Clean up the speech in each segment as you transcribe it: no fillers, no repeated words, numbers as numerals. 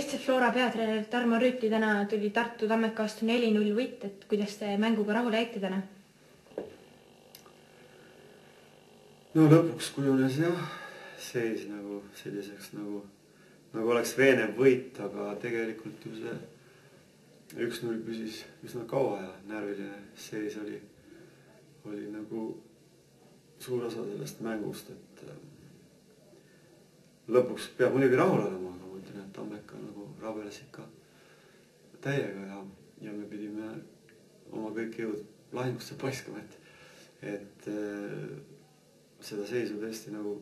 Eesti Flora peatreener Tarmo Rüütli täna tuli Tartu Tammeka vastu 4-0 võit, et kuidas te mänguga rahule jäite täna? No lõpuks kujunes jah, seis nagu selliseks nagu oleks veenev võit, aga tegelikult ju see 1-0 püsis üsna kaua ja närviline seis oli nagu suur osa sellest mängust, et lõpuks peab muidugi rahul olema, aga ma ütlen, et Tammeka nagu rabeles ikka täiega ja me pidime oma kõik jõud lahingusse paiskama, et seda seisu tõesti nagu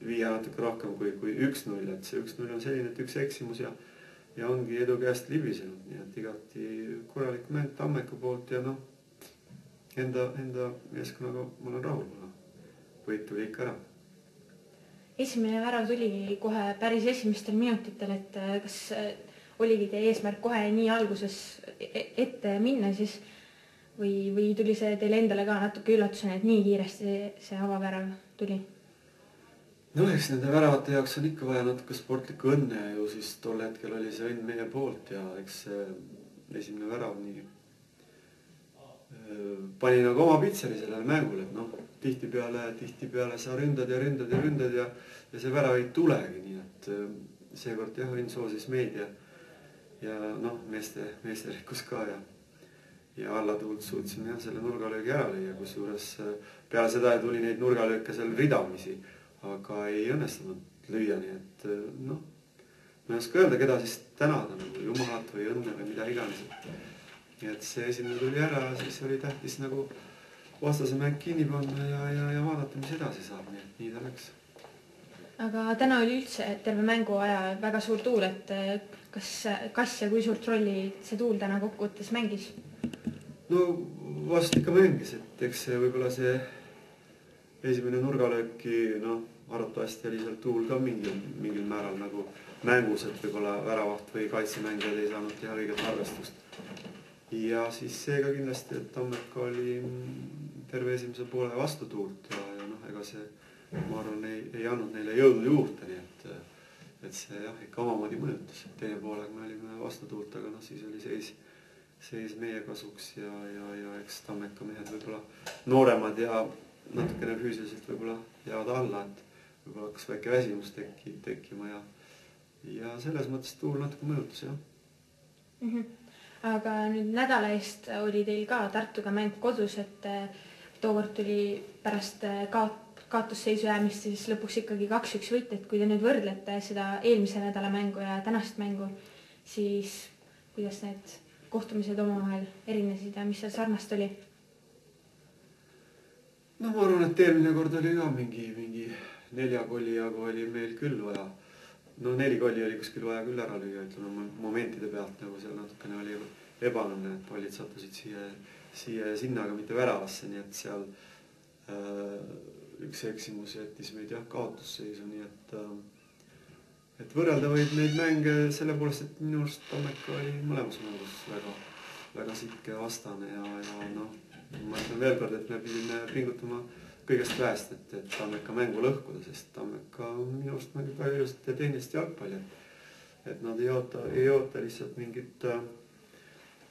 viia natuke rohkem kui 1-0, et see 1-0 on selline, et üks eksimus ja ongi edu käest libisenud, nii et igati korralik mäng Tammeka poolt ja enda meeskonnaga ma olen rahul, võit tuli ikka ära. Esimene värav tuli kohe päris esimestel minutitel, et kas oligi teie eesmärk kohe nii alguses ette minna siis või tuli see teile endale ka natuke üllatusena, et nii kiiresti see avavärav tuli? No eks nende väravate jaoks on ikka vaja natuke sportlikku õnne ja ju siis tol hetkel oli see õnn meie poolt ja eks esimene värav nii pani nagu oma pitseri sellele mängule, et tihtipeale sa ründad ja see värav ei tulegi, nii et seekord jah, õnn soosis meid ja meeste rikkus ka ja allatuult suutsime jah selle nurgalöögi ära lüüa, kusjuures peale seda tuli neid nurgalööke seal ridamisi, aga ei õnnestunud lüüa, nii et ma ei oska öelda, keda siis tänada, nagu jumalat või õnne või mida iganes. Nii et see esimene tuli ära, siis oli tähtis nagu vastase mäng kinni panna ja vaadata, mis edasi saab, nii ta läks. Aga täna oli üldse terve mängu aja väga suur tuul, et kas ja kui suurt rolli see tuul täna kokkuvõttes mängis? No vast ikka mängis, et eks võib-olla see esimene nurgalööki, arvatavasti oli seal tuul ka mingil määral nagu mängus, et võib-olla väravaht või kaitsemängijad ei saanud teha õiget arvestust. Ja siis seega kindlasti, et Tammeka oli terve esimese poole vastu tuult ja ega see, ma arvan, ei andnud neile jõudu juurde, nii et see jah, ikka omamoodi mõjutas. Teine poolega me olime vastu tuult, aga siis oli seis meie kasuks ja eks Tammeka mehed võib-olla nooremad ja natukene füüsiliselt võib-olla jäävad alla, et võib-olla hakkas väike väsimus tekkima ja selles mõttes tuul natuke mõjutas, jah. Aga nüüd nädala eest oli teil ka Tartuga mäng kodus, et tookord tuli pärast kaotusseisu jäämist siis lõpuks ikkagi 2-1 võit, et kui te nüüd võrdlete seda eelmise nädala mängu ja tänast mängu, siis kuidas need kohtumised omavahel erinesid ja mis seal sarnast oli? Ma arvan, et eelmine kord oli ka mingi 4 kolli jagu oli meil küll vaja. 4 kolli oli kuskil vaja küll ära lüüa, ütleme momentide pealt, nagu seal natukene oli ebanõnne, et pallid sattusid siia ja sinna, aga mitte väravasse, nii et seal üks eksimus jättis meid jah kaotusseisu, nii et võrrelda võib neid mänge selle poolest, et minu arust Tammeka oli mõlemas mängus väga sitke vastane ja ma ütlen veel kord, et me pidime pingutama kõigest väest, et Tammeka mängu lõhkuda, sest Tammeka minu arust mängib väga ilusat ja tehnilist jalgpalli, et nad ei oota lihtsalt mingit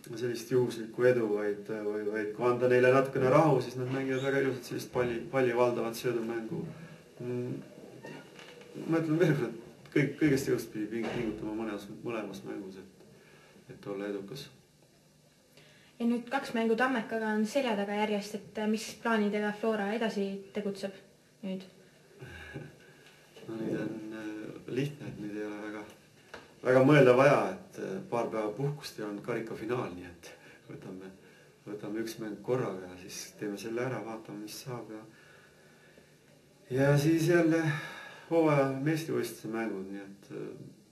sellist juhuslikku edu, vaid kui anda neile natukene rahu, siis nad mängivad väga ilusat sellist palli valdavat söödumängu. Ma ütlen veel kord, et kõigest jõust pidi pingutama mõlemas mängus, et olla edukas. Ja nüüd 2 mängu Tammekaga on selja taga järjest, et mis plaanidega Flora edasi tegutseb nüüd? Nüüd on lihtne, et nüüd ei ole väga mõelda vaja, et paar päeva puhkust ja on karikafinaal, nii et võtame 1 mäng korraga ja siis teeme selle ära, vaatame, mis saab ja siis jälle hooaja meistrivõistluse mängud, nii et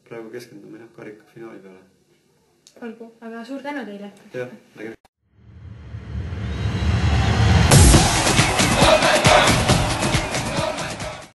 praegu keskendume karikafinaali peale. Olgu, aga suur tänu teile! Jah, nägeme.